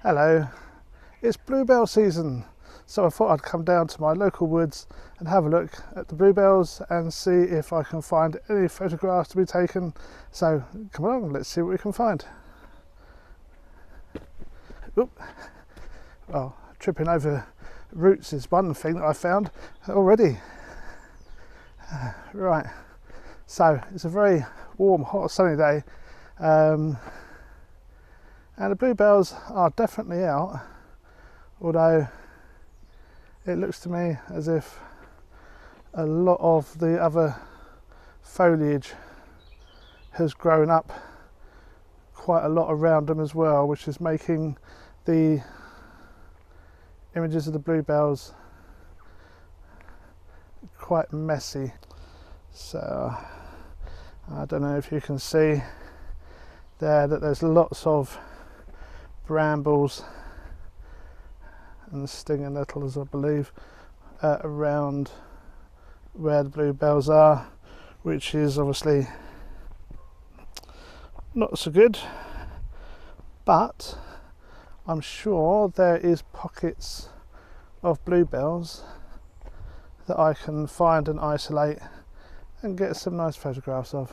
Hello, it's bluebell season, so I thought I'd come down to my local woods and have a look at the bluebells and see if I can find any photographs to be taken. So come along, let's see what we can find. Oop. Well, tripping over roots is one thing that I found already. Right, so it's a very warm, hot, sunny day. And the bluebells are definitely out, although it looks to me as if a lot of the other foliage has grown up quite a lot around them as well, which is making the images of the bluebells quite messy. So I don't know if you can see there that there's lots of brambles and stinging nettles, I believe, around where the bluebells are, which is obviously not so good, but I'm sure there is pockets of bluebells that I can find and isolate and get some nice photographs of.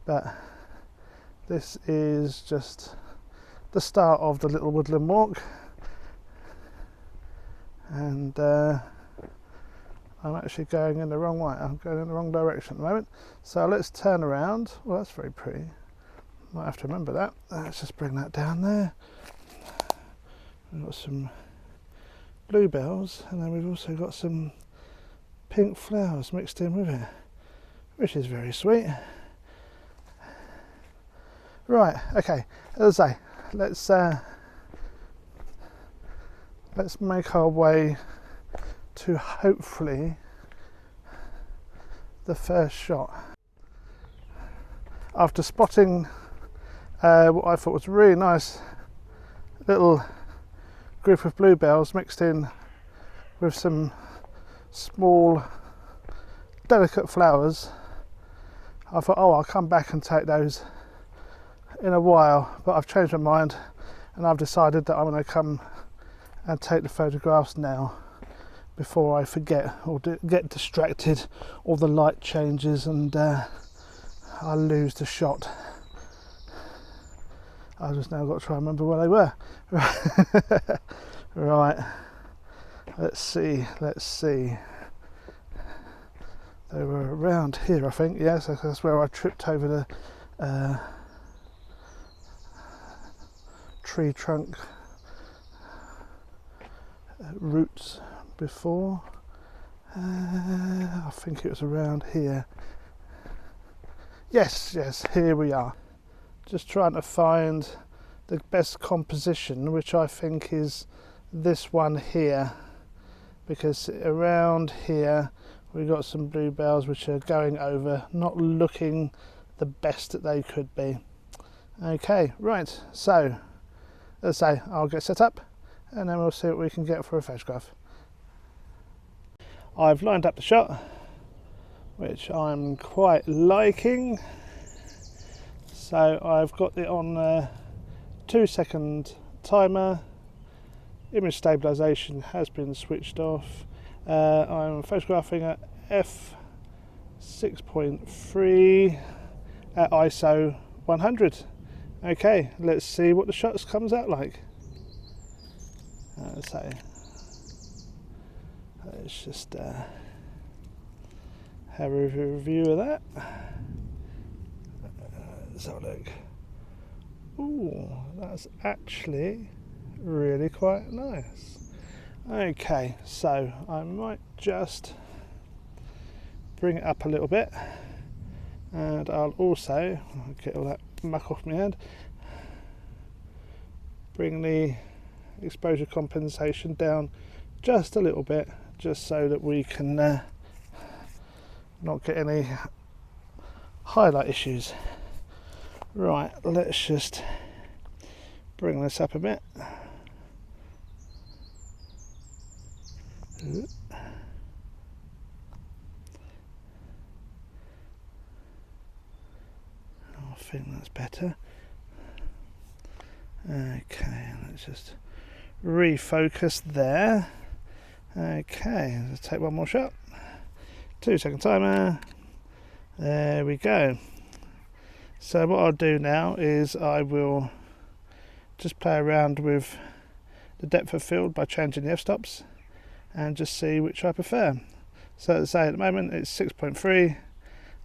But this is just the start of the little woodland walk, and I'm actually going in the wrong way. I'm going in the wrong direction at the moment, so let's turn around. Well, that's very pretty, might have to remember that. Let's just bring that down there. We've got some bluebells, and then we've also got some pink flowers mixed in with it, which is very sweet. Right, okay, as I say, let's make our way to hopefully the first shot. After spotting what I thought was a really nice little group of bluebells mixed in with some small delicate flowers, I thought, oh, I'll come back and take those in a while, but I've changed my mind and I've decided that I'm going to come and take the photographs now before I forget or get distracted or the light changes and I lose the shot. I've just now got to try and remember where they were. Right, let's see. They were around here, I think. Yes, that's where I tripped over the tree trunk roots before. I think it was around here. Yes, here we are. Just trying to find the best composition, which I think is this one here, because around here we've got some bluebells which are going over, not looking the best that they could be. Okay, right, so as I say, I'll get set up and then we'll see what we can get for a photograph. I've lined up the shot, which I'm quite liking. So I've got it on a 2-second timer. Image stabilization has been switched off. I'm photographing at f6.3 at ISO 100. Okay, let's see what the shots comes out like. So let's just have a review of that. Let's have a look. Ooh, that's actually really quite nice. Okay, so I might just bring it up a little bit, and I'll also get all that muck off my hand, bring the exposure compensation down just a little bit, just so that we can not get any highlight issues. Right, let's just bring this up a bit. I think that's better. Okay, let's let's just refocus there. Okay, let's take one more shot. 2-second timer. There we go. So what I'll do now is I will just play around with the depth of field by changing the f-stops and just see which I prefer. So let's say at the moment it's 6.3.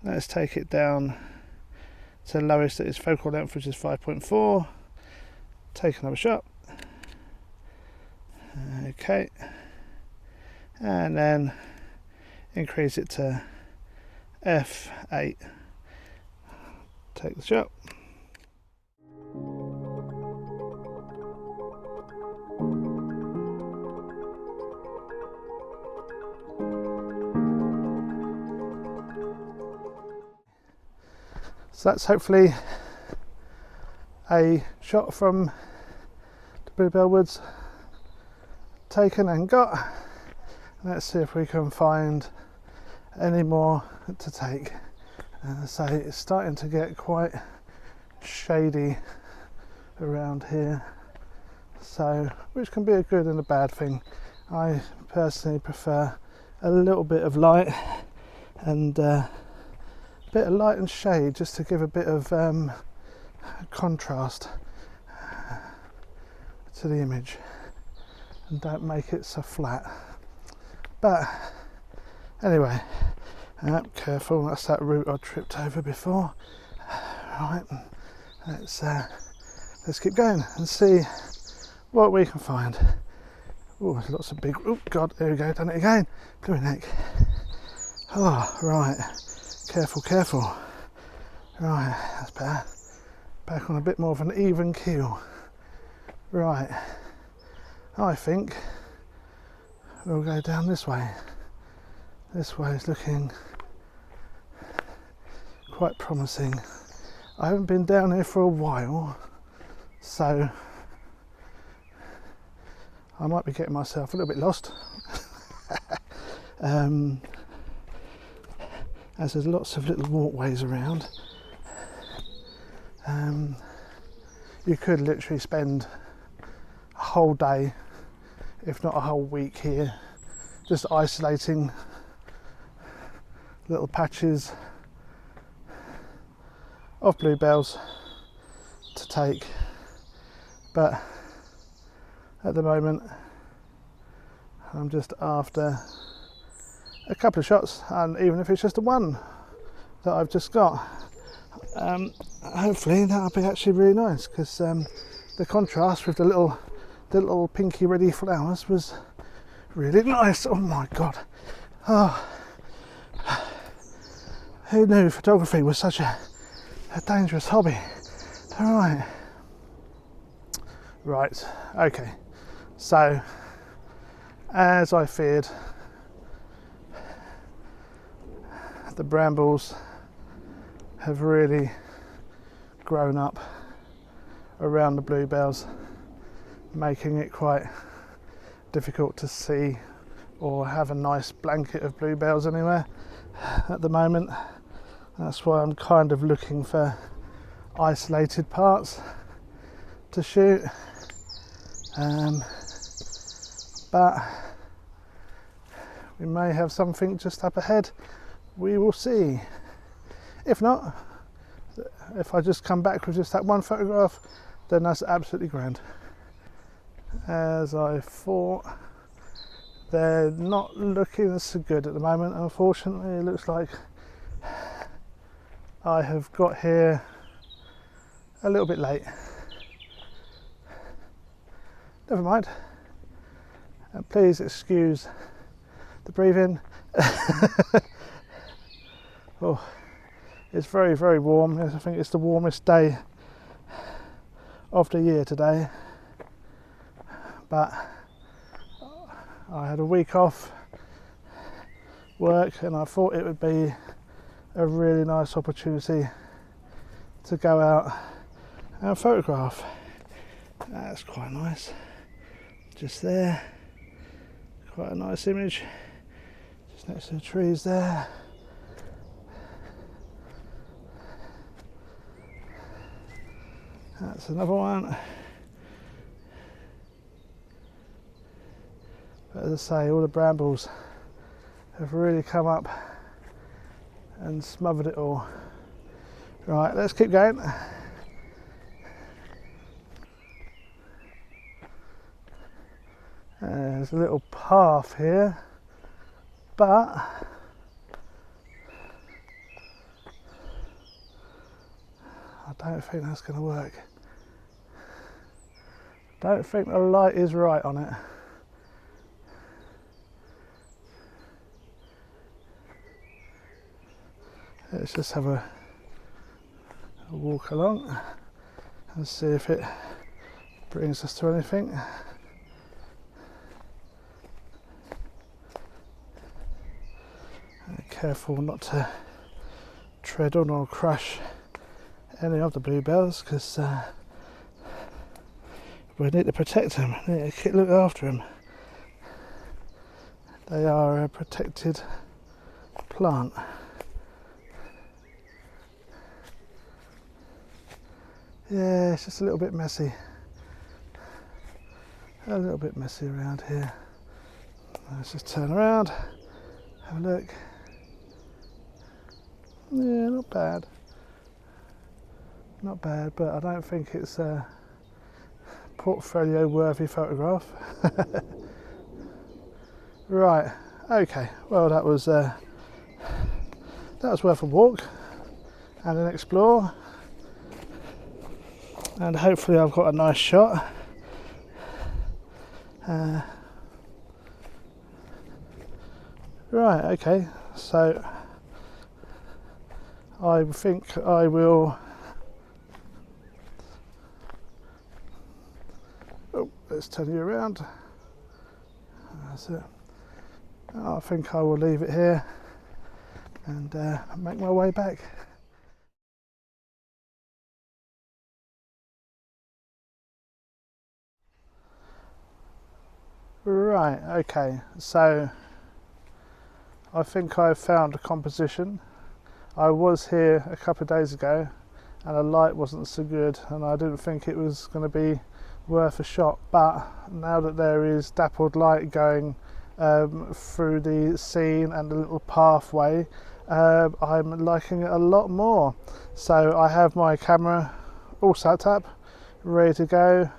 Let's take it down to the lowest that is focal length, which is 5.4. Take another shot. Okay, and then increase it to f8. Take the shot. So that's hopefully a shot from the Bluebell Woods taken and got. Let's see if we can find any more to take. So it's starting to get quite shady around here, so which can be a good and a bad thing. I personally prefer a little bit of light and bit of light and shade just to give a bit of contrast to the image and don't make it so flat. But anyway, careful, that's that root I tripped over before. Right, let's keep going and see what we can find. Oh, there's lots of big, oh god, there we go, done it again, blue neck. Oh, right, careful. Right, that's better. Back on a bit more of an even keel. Right, I think we'll go down this way. This way is looking quite promising. I haven't been down here for a while, so I might be getting myself a little bit lost. As there's lots of little walkways around. You could literally spend a whole day, if not a whole week here, just isolating little patches of bluebells to take, but at the moment I'm just after a couple of shots, and even if it's just the one that I've just got, hopefully that'll be actually really nice, because the contrast with the little pinky ready flowers was really nice. Oh my god, oh, who knew photography was such a dangerous hobby. Right, okay, so as I feared, the brambles have really grown up around the bluebells, making it quite difficult to see or have a nice blanket of bluebells anywhere at the moment. That's why I'm kind of looking for isolated parts to shoot, but we may have something just up ahead. We will see. If not, if I just come back with just that one photograph, then that's absolutely grand. As I thought, they're not looking so good at the moment, unfortunately. It looks like I have got here a little bit late. Never mind. And please excuse the breathing. Oh, it's very, very warm. I think it's the warmest day of the year today. But I had a week off work and I thought it would be a really nice opportunity to go out and photograph. That's quite nice. Just there. Quite a nice image. Just next to the trees there. That's another one. But as I say, all the brambles have really come up and smothered it all. Right, let's keep going. There's a little path here, but I don't think that's going to work. Don't think the light is right on it. Let's just have a walk along and see if it brings us to anything. Careful not to tread on or crush any of the bluebells, because we need to protect them, we need to look after them. They are a protected plant. Yeah, it's just a little bit messy. A little bit messy around here. Let's just turn around, have a look. Yeah, not bad. Not bad, but I don't think it's a portfolio worthy photograph. Right, okay, well that was worth a walk and an explore, and hopefully I've got a nice shot. Right, okay, so I think I will. Oh, let's turn you around. That's it. I think I will leave it here and make my way back. Right, okay, so I think I've found a composition. I was here a couple of days ago and the light wasn't so good and I didn't think it was going to be worth a shot, but now that there is dappled light going through the scene and the little pathway, I'm liking it a lot more. So I have my camera all set up, ready to go.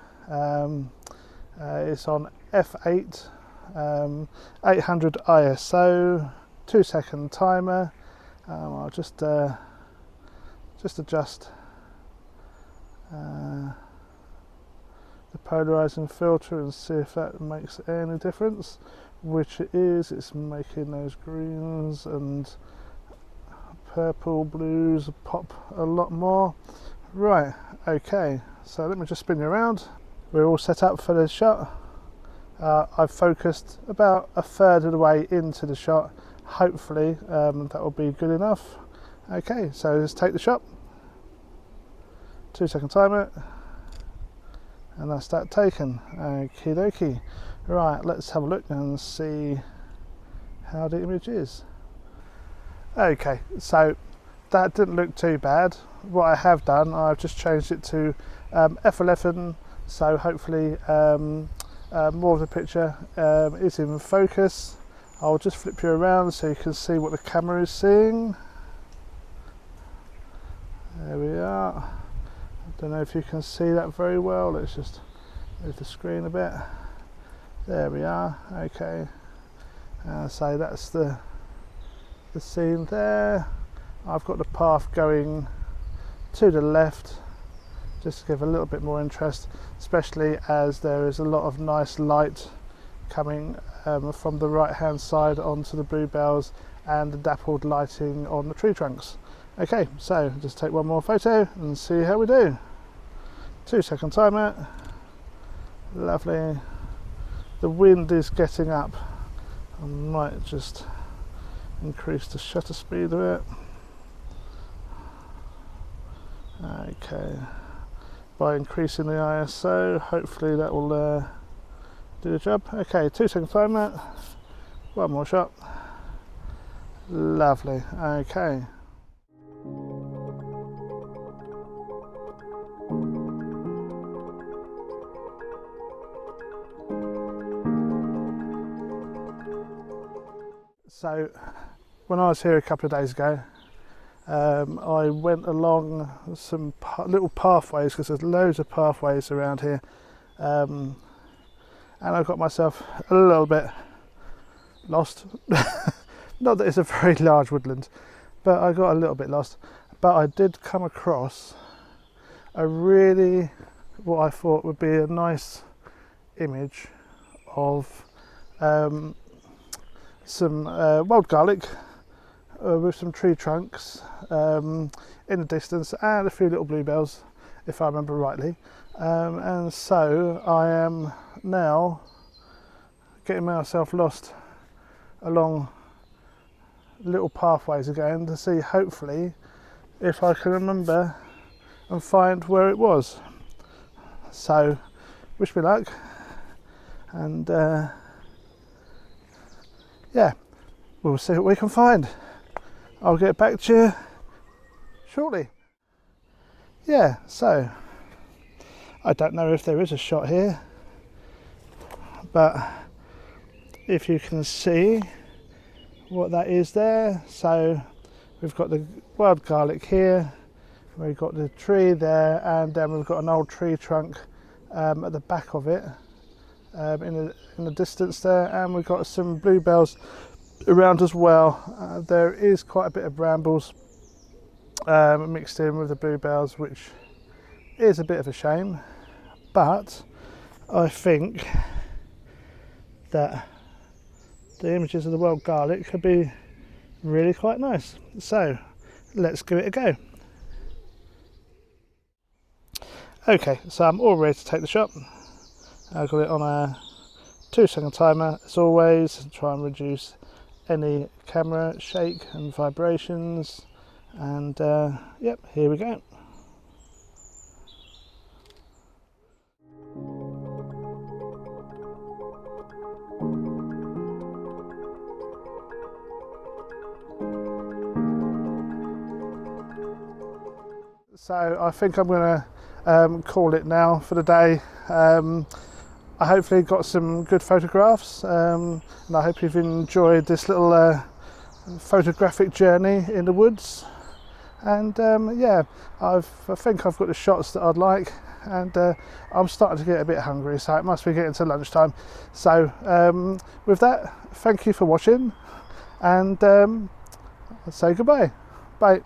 It's on f8, 800 ISO, 2-second timer. I'll just adjust the polarizing filter and see if that makes any difference, which it is. It's making those greens and purple blues pop a lot more. Right, okay, so let me just spin you around. We're all set up for the shot. I've focused about a third of the way into the shot. Hopefully that will be good enough. Okay, so let's take the shot. 2-second timer, and that's that taken. Okie dokie. Right, let's have a look and see how the image is. Okay, so that didn't look too bad. What I have done, I've just changed it to f11, so hopefully more of the picture is in focus. I'll just flip you around so you can see what the camera is seeing. There we are. I don't know if you can see that very well. Let's just move the screen a bit. There we are. Okay. So that's the scene there. I've got the path going to the left just to give a little bit more interest, especially as there is a lot of nice light coming from the right hand side onto the bluebells and the dappled lighting on the tree trunks. Okay, so just take one more photo and see how we do. 2-second timer. Lovely. The wind is getting up. I might just increase the shutter speed a bit. Okay, by increasing the ISO, hopefully that will do the job. Okay, 2-second timer, one more shot. Lovely. Okay. So when I was here a couple of days ago, I went along some little pathways, because there's loads of pathways around here, and I got myself a little bit lost. Not that it's a very large woodland, but I got a little bit lost. But I did come across a really, what I thought would be a nice image of some wild garlic with some tree trunks in the distance, and a few little bluebells, if I remember rightly. And so I am now getting myself lost along little pathways again to see, hopefully, if I can remember and find where it was. So wish me luck, and yeah, we'll see what we can find. I'll get back to you shortly. Yeah, so I don't know if there is a shot here, but if you can see what that is there. So we've got the wild garlic here, we've got the tree there, and then we've got an old tree trunk at the back of it in the distance there, and we've got some bluebells around as well. There is quite a bit of brambles mixed in with the bluebells, which is a bit of a shame, but I think that the images of the wild garlic could be really quite nice. So let's give it a go. Okay, so I'm all ready to take the shot. I've got it on a 2-second timer as always, try and reduce any camera shake and vibrations, and yep, here we go. So I think I'm going to call it now for the day. I hopefully got some good photographs, and I hope you've enjoyed this little photographic journey in the woods. And yeah, I think I've got the shots that I'd like, and I'm starting to get a bit hungry, so it must be getting to lunchtime. So with that, thank you for watching, and I'll say goodbye. Bye.